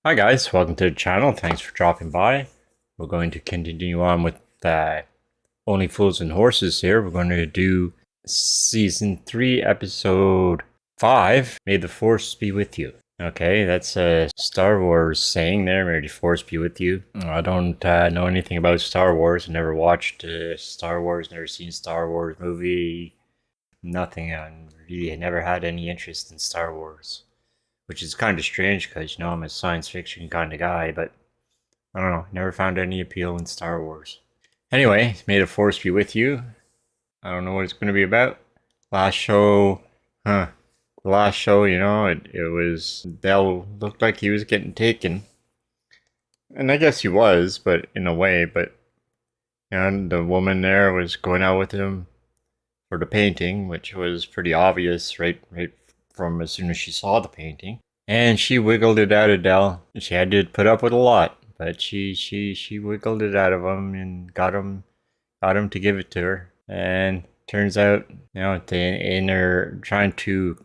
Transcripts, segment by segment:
Hi guys, welcome to the channel. Thanks for dropping by. We're going to continue on with Only Fools and Horses here. We're going to do Season 3, Episode 5, May the Force be with you. Okay, that's a Star Wars saying there, May the Force be with you. I don't know anything about Star Wars. I never watched Star Wars, never seen Star Wars movie, nothing. I really never had any interest in Star Wars. Which is kind of strange because, you know, I'm a science fiction kind of guy, but I don't know, never found any appeal in Star Wars. Anyway, may the Force be with you. I don't know what it's going to be about. Last show, you know, it was, Dell looked like he was getting taken. And I guess he was, but in a way, but, you know, the woman there was going out with him for the painting, which was pretty obvious right from as soon as she saw the painting. And she wiggled it out of Dell. She had to put up with a lot, but she wiggled it out of him and got him to give it to her. And turns out, you know, in her trying to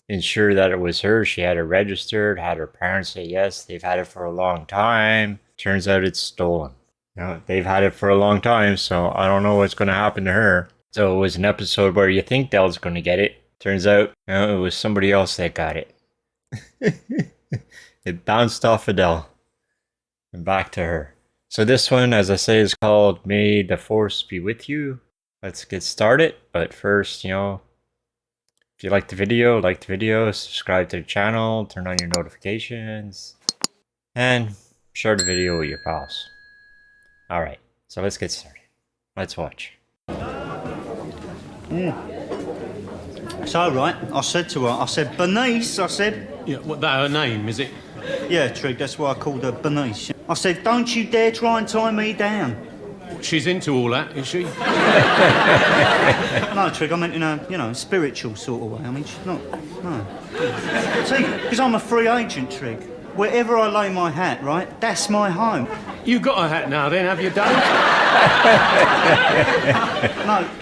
ensure that it was her, she had it registered, had her parents say yes, they've had it for a long time. Turns out it's stolen. You know, they've had it for a long time, so I don't know what's going to happen to her. So it was an episode where you think Dell's going to get it. Turns out, you know, it was somebody else that got it. It bounced off Adele and back to her. So this one, as I say, is called May the Force Be With You. Let's get started. But first, you know, if you like the video, subscribe to the channel, turn on your notifications, and share the video with your pals. Alright, so let's get started. Let's watch. It's all right. I said to her, I said, Bernice, I said. Yeah, what, that her name, is it? Yeah, Trig, that's why I called her Bernice. I said, don't you dare try and tie me down. She's into all that, is she? No, Trig, I meant in a, you know, spiritual sort of way. I mean, she's not, no. See, because I'm a free agent, Trig. Wherever I lay my hat, right, that's my home. You got a hat now then, have you, Dave?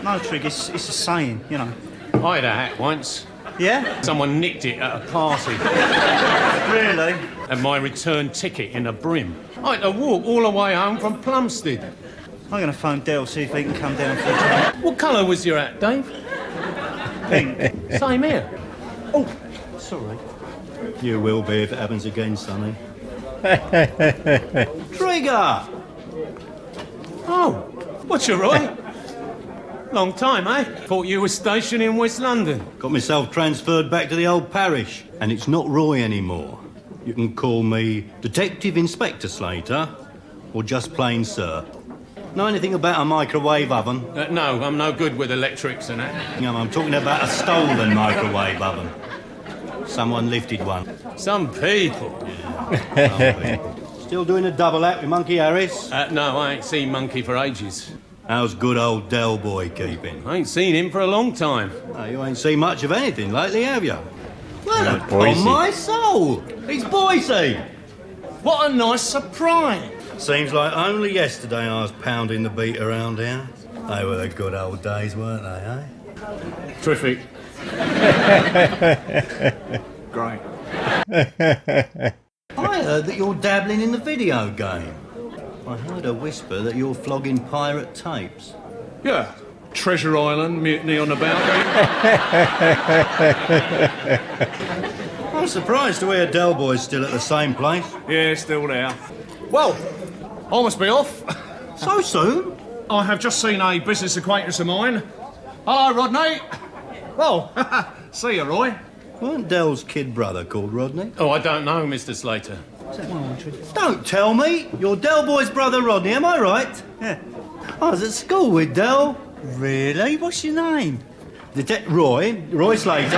No, Trig, it's a saying, you know. I had a hat once. Yeah? Someone nicked it at a party. Really? And my return ticket in a brim. I had to walk all the way home from Plumstead. I'm going to phone Dell, see if he can come down for a drink. What colour was your hat, Dave? Pink. Same here. Oh, sorry. You will be if it happens again, Sonny. Trigger! Oh, what's your right? Long time, eh? Thought you were stationed in West London. Got myself transferred back to the old parish, and it's not Roy anymore. You can call me Detective Inspector Slater, or just plain Sir. Know anything about a microwave oven? No, I'm no good with electrics and that. No, I'm talking about a stolen microwave oven. Someone lifted one. Some people. Still doing a double act with Monkey Harris? No, I ain't seen Monkey for ages. How's good old Del Boy keeping? I ain't seen him for a long time. Oh, you ain't seen much of anything lately, have you? Well, Yeah, on Boise. my soul! It's Boise! What a nice surprise! Seems like only yesterday I was pounding the beat around here. They were the good old days, weren't they, eh? Terrific. Great. I heard that you're dabbling in the video game. I heard a whisper that you're flogging pirate tapes. Yeah. Treasure Island, Mutiny on the Bounty. I'm surprised to hear Del Boy's still at the same place. Yeah, still there. Well, I must be off. So soon? I have just seen a business acquaintance of mine. Hello, Rodney. Well, see you, Roy. Weren't Del's kid brother called Rodney? Oh, I don't know, Mr. Slater. Don't tell me! You're Del Boy's brother Rodney, am I right? Yeah. I was at school with Del. Really? What's your name? Roy Slater.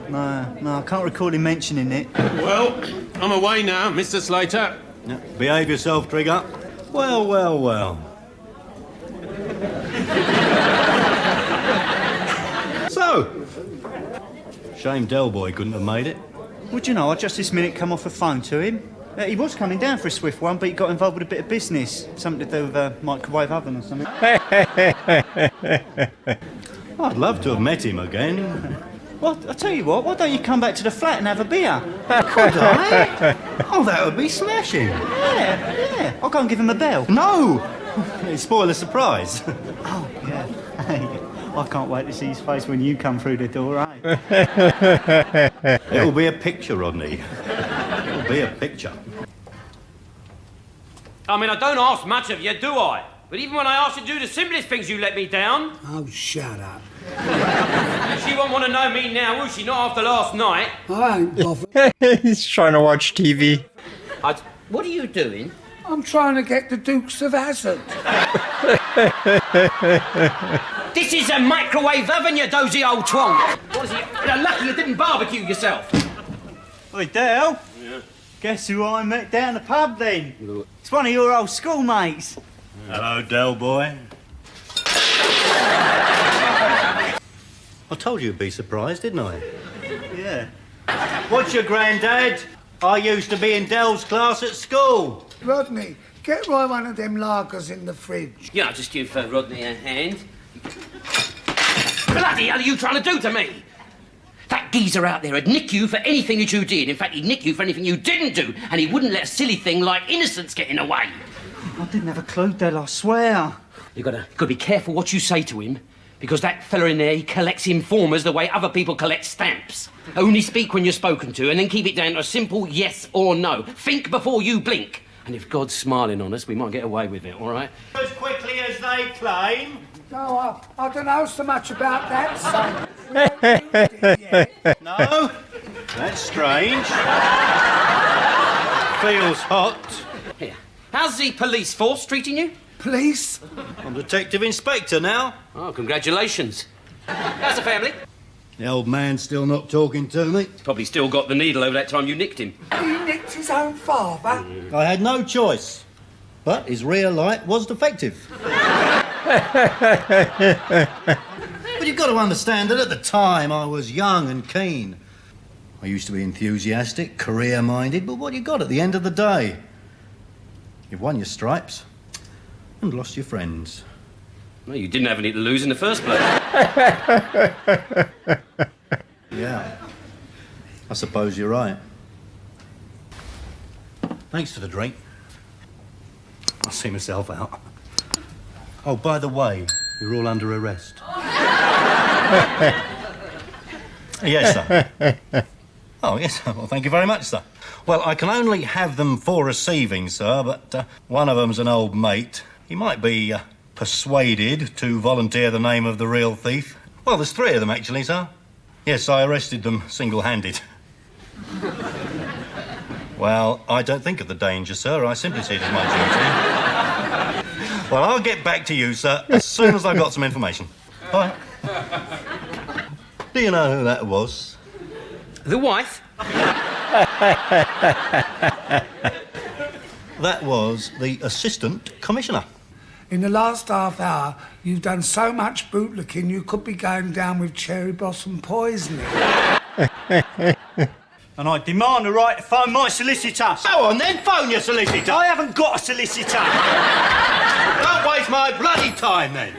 No, I can't recall him mentioning it. Well, I'm away now, Mr. Slater. Yeah, behave yourself, Trigger. Well. So, shame Del Boy couldn't have made it. Would you know, I just this minute come off a phone to him. He was coming down for a swift one, but he got involved with a bit of business. Something to do with a microwave oven or something. I'd love to have met him again. Well, I tell you what, why don't you come back to the flat and have a beer? Could I? Oh, that would be smashing. Yeah. I'll go and give him a bell. No! It'd spoil the surprise. Oh, yeah. Hey, I can't wait to see his face when you come through the door, eh? It'll be a picture, Rodney. It'll be a picture. I mean, I don't ask much of you, do I? But even when I ask you to do the simplest things, you let me down. Oh, shut up. She won't want to know me now, will she? Not after last night. I ain't bothered. He's trying to watch TV. What are you doing? I'm trying to get the Dukes of Hazzard. This is a microwave oven, you dozy old twonk. What is it? You're lucky you didn't barbecue yourself. Oi, Dale. Yeah? Guess who I met down the pub then? It's one of your old schoolmates. Hello, Del boy. I told you you'd be surprised, didn't I? Yeah. What's your granddad? I used to be in Del's class at school. Rodney, get Roy one of them lagers in the fridge. Yeah, I'll just give Rodney a hand. Bloody hell are you trying to do to me? That geezer out there would nick you for anything that you did. In fact, he'd nick you for anything you didn't do. And he wouldn't let a silly thing like innocence get in the way. I didn't have a clue, Del, I swear. You've got to be careful what you say to him, because that fella in there, he collects informers the way other people collect stamps. Only speak when you're spoken to, and then keep it down to a simple yes or no. Think before you blink. And if God's smiling on us, we might get away with it, all right? As quickly as they claim. No, I don't know so much about that, son. No? That's strange. Feels hot. Here. How's the police force treating you? Police? I'm Detective Inspector now. Oh, congratulations. How's the family? The old man's still not talking to me. Probably still got the needle over that time you nicked him. He nicked his own father? I had no choice. But his rear light was defective. But you've got to understand that at the time I was young and keen. I used to be enthusiastic, career-minded, but what you got at the end of the day? You've won your stripes and lost your friends. Well, you didn't have any to lose in the first place. Yeah, I suppose you're right. Thanks for the drink. I'll see myself out. Oh, by the way, you're all under arrest. Yes, sir. Oh, yes, sir. Well, thank you very much, sir. Well, I can only have them for receiving, sir, but one of them's an old mate. He might be persuaded to volunteer the name of the real thief. Well, there's three of them, actually, sir. Yes, I arrested them single-handed. Well, I don't think of the danger, sir. I simply see it as my duty. Well, I'll get back to you, sir, as soon as I've got some information. All right. Do you know who that was? The wife? That was the Assistant Commissioner. In the last half hour, you've done so much bootlicking you could be going down with cherry blossom poisoning. And I demand the right to phone my solicitor. Go on then, phone your solicitor. I haven't got a solicitor. Don't waste my bloody time then.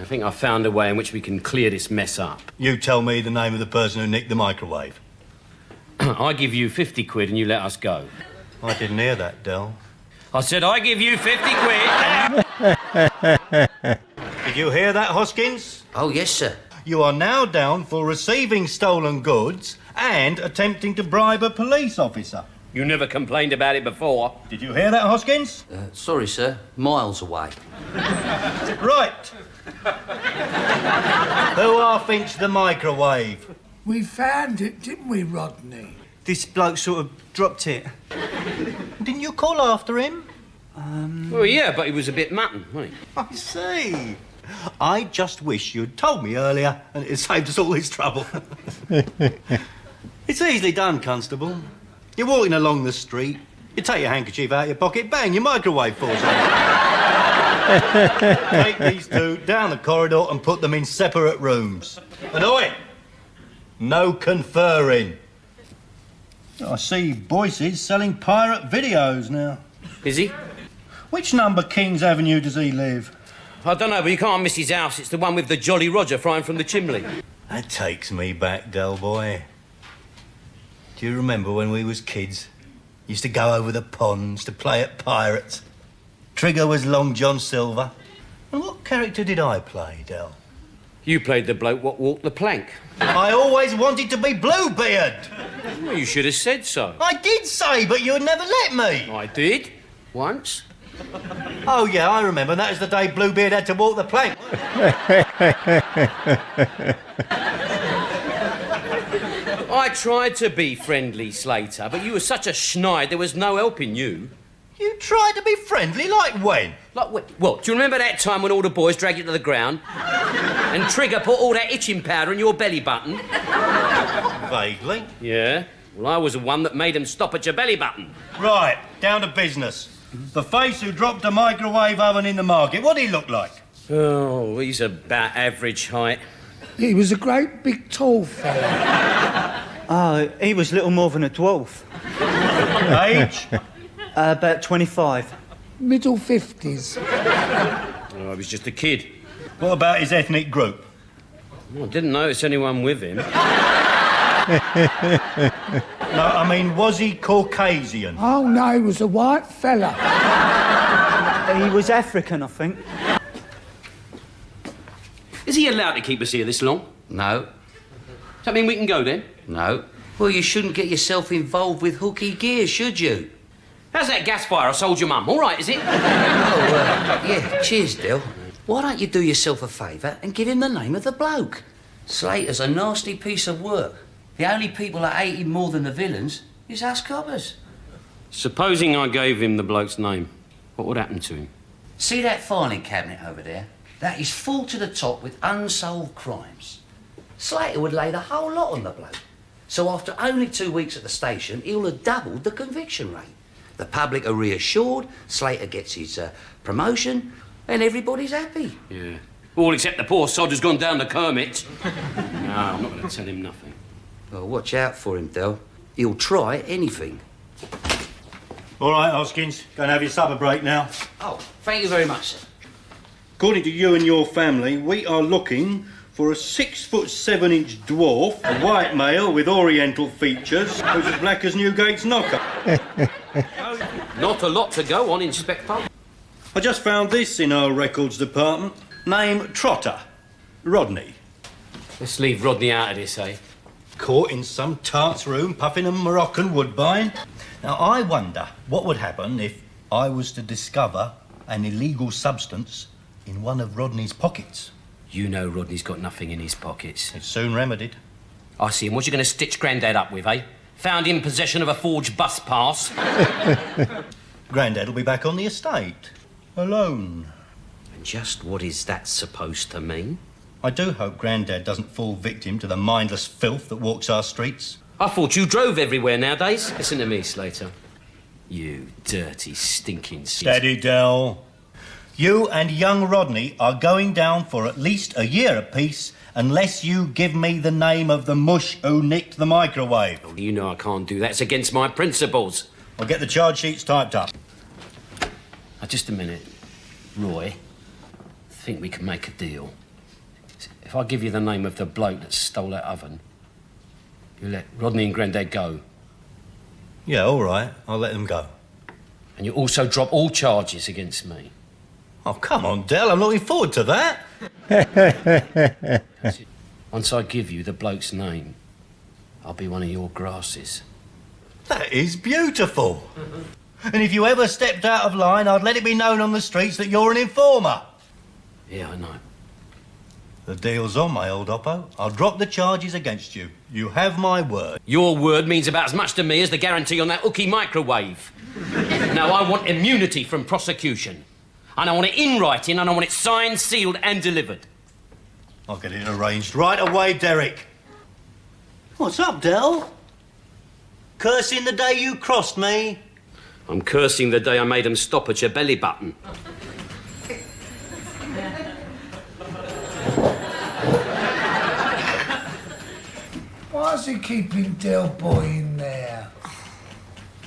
I think I've found a way in which we can clear this mess up. You tell me the name of the person who nicked the microwave. I give you 50 quid and you let us go. I didn't hear that, Del. I said I give you 50 quid. Did you hear that, Hoskins? Oh, yes, sir. You are now down for receiving stolen goods and attempting to bribe a police officer. You never complained about it before. Did you hear that, Hoskins? Sorry, sir. Miles away. Right. Who half-inched the microwave? We found it, didn't we, Rodney? This bloke sort of dropped it. Didn't you call after him? Well, yeah, but he was a bit mutton, wasn't he? I see. I just wish you'd told me earlier and it saved us all this trouble. It's easily done, Constable. You're walking along the street, you take your handkerchief out of your pocket, bang, your microwave falls out. Take these two down the corridor and put them in separate rooms. And oi, no conferring. I see Boyce's selling pirate videos now. Is he? Which number Kings Avenue does he live? I don't know, but you can't miss his house. It's the one with the Jolly Roger flying from the chimney. That takes me back, Del boy. Do you remember when we was kids? Used to go over the ponds to play at pirates. Trigger was Long John Silver. And what character did I play, Del? You played the bloke what walked the plank. I always wanted to be Bluebeard. Well, you should have said so. I did say, but you never let me. I did. Once. Oh, yeah, I remember. That was the day Bluebeard had to walk the plank. I tried to be friendly, Slater, but you were such a schneid, there was no helping you. You tried to be friendly? Like when? Like what? Well, do you remember that time when all the boys dragged you to the ground? And Trigger put all that itching powder in your belly button? Vaguely. Yeah. Well, I was the one that made them stop at your belly button. Right, down to business. The face who dropped a microwave oven in the market, what did he look like? Oh, he's about average height. He was a great big tall fella. Oh, he was little more than a dwarf. Age? About 25. Middle 50s. Oh, he was just a kid. What about his ethnic group? Well, I didn't notice anyone with him. No, I mean, was he Caucasian? Oh, no, he was a white fella. He was African, I think. Is he allowed to keep us here this long? No, Does that mean we can go then? no. Well, you shouldn't get yourself involved with hooky gear, should you? How's that gas fire I sold your mum? All right, is it? Yeah, cheers, Dill. Why don't you do yourself a favour and give him the name of the bloke? Slater's a nasty piece of work. The only people that hate him more than the villains is us coppers. Supposing I gave him the bloke's name, what would happen to him? See that filing cabinet over there? That is full to the top with unsolved crimes. Slater would lay the whole lot on the bloke. So after only 2 weeks at the station, he'll have doubled the conviction rate. The public are reassured, Slater gets his promotion, and everybody's happy. Yeah. All except the poor sod who's gone down to Kermit. No, I'm not going to tell him nothing. Well, watch out for him, Del. He'll try anything. All right, Hoskins, go and have your supper break now. Oh, thank you very much, sir. According to you and your family, we are looking for a 6'7" dwarf, a white male with oriental features, who's as black as Newgate's knocker. Not a lot to go on, Inspector. I just found this in our records department. Name Trotter. Rodney. Let's leave Rodney out of this, eh? Caught in some tart's room puffing a Moroccan woodbine. Now, I wonder what would happen if I was to discover an illegal substance in one of Rodney's pockets. You know Rodney's got nothing in his pockets. It's soon remedied. I see him. What you going to stitch Grandad up with, eh? Found in possession of a forged bus pass. Grandad will be back on the estate. Alone. And just what is that supposed to mean? I do hope Grandad doesn't fall victim to the mindless filth that walks our streets. I thought you drove everywhere nowadays. Listen to me, Slater. You dirty, stinking... Steady, Dell. You and young Rodney are going down for at least a year apiece unless you give me the name of the mush who nicked the microwave. Oh, you know I can't do that. It's against my principles. I'll get the charge sheets typed up. Now, just a minute. Roy, I think we can make a deal. If I give you the name of the bloke that stole that oven, you let Rodney and Grandad go. Yeah, all right. I'll let them go. And you also drop all charges against me. Oh, come on, Dell. I'm looking forward to that. Once I give you the bloke's name, I'll be one of your grasses. That is beautiful. And if you ever stepped out of line, I'd let it be known on the streets that you're an informer. Yeah, I know. The deal's on, my old Oppo. I'll drop the charges against you. You have my word. Your word means about as much to me as the guarantee on that hooky microwave. Now, I want immunity from prosecution. And I want it in writing, and I want it signed, sealed, and delivered. I'll get it arranged right away, Derek. What's up, Dell? Cursing the day you crossed me? I'm cursing the day I made them stop at your belly button. Why is he keeping Del Boy in there?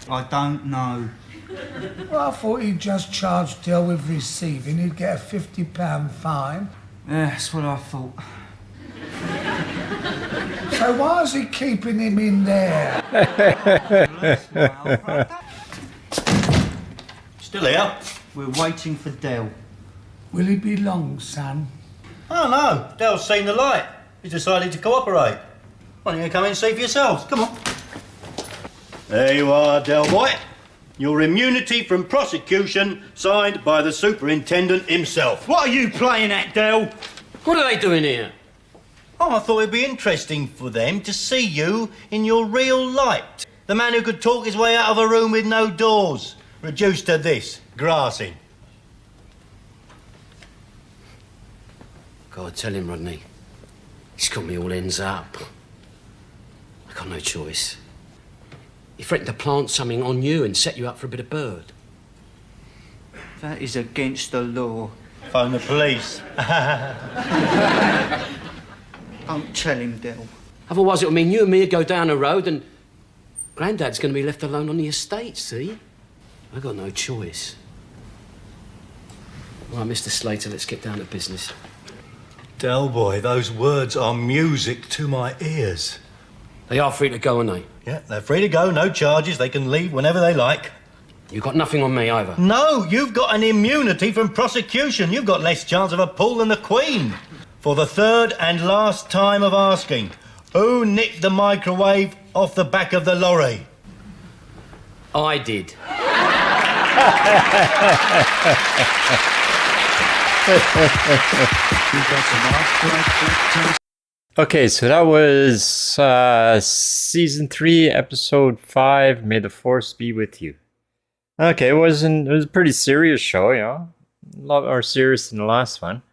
I don't know. Well, I thought he'd just charge Del with receiving. He'd get a £50 fine. Yeah, that's what I thought. So why is he keeping him in there? Still here? We're waiting for Del. Will he be long, son? Oh no, Del's seen the light. He's decided to cooperate. Why don't you come in and see for yourselves? Come on. There you are, Del boy. Your immunity from prosecution signed by the superintendent himself. What are you playing at, Del? What are they doing here? Oh, I thought it'd be interesting for them to see you in your real light. The man who could talk his way out of a room with no doors, reduced to this, grassing. God, tell him, Rodney. He's got me all ends up. I got no choice. He threatened to plant something on you and set you up for a bit of bird. That is against the law. Phone the police. Don't tell him, Del. Otherwise, it'll mean you and me would go down the road and Grandad's going to be left alone on the estate, see? I got no choice. Right, Mr. Slater, let's get down to business. Del boy, those words are music to my ears. They are free to go, aren't they? Yeah, they're free to go, no charges. They can leave whenever they like. You got nothing on me either. No, you've got an immunity from prosecution. You've got less chance of a pull than the Queen. For the third and last time of asking, who nicked the microwave off the back of the lorry? I did. Okay, so that was season 3, episode 5. May the force be with you. Okay, it was a pretty serious show, you know, a lot more serious than the last one.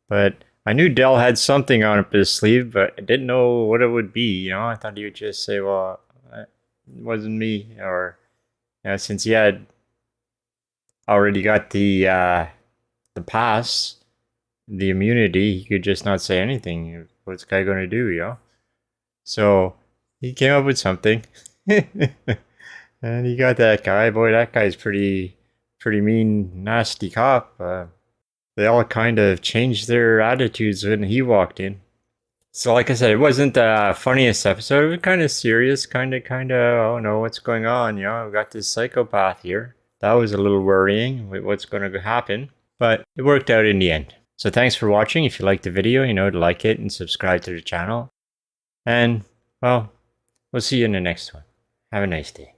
But I knew Del had something on up his sleeve, but I didn't know what it would be. You know, I thought he would just say, "Well, it wasn't me," or you know, since he had already got the pass, the immunity, he could just not say anything. What's the guy going to do, you know? So he came up with something, and he got that guy. Boy, that guy's pretty mean, nasty cop. They all kind of changed their attitudes when he walked in. So like I said, it wasn't the funniest episode. It was kind of serious, kind of, oh no, what's going on? You know, we got this psychopath here. That was a little worrying with what's going to happen. But it worked out in the end. So thanks for watching. If you liked the video, you know, to like it and subscribe to the channel. And, well, we'll see you in the next one. Have a nice day.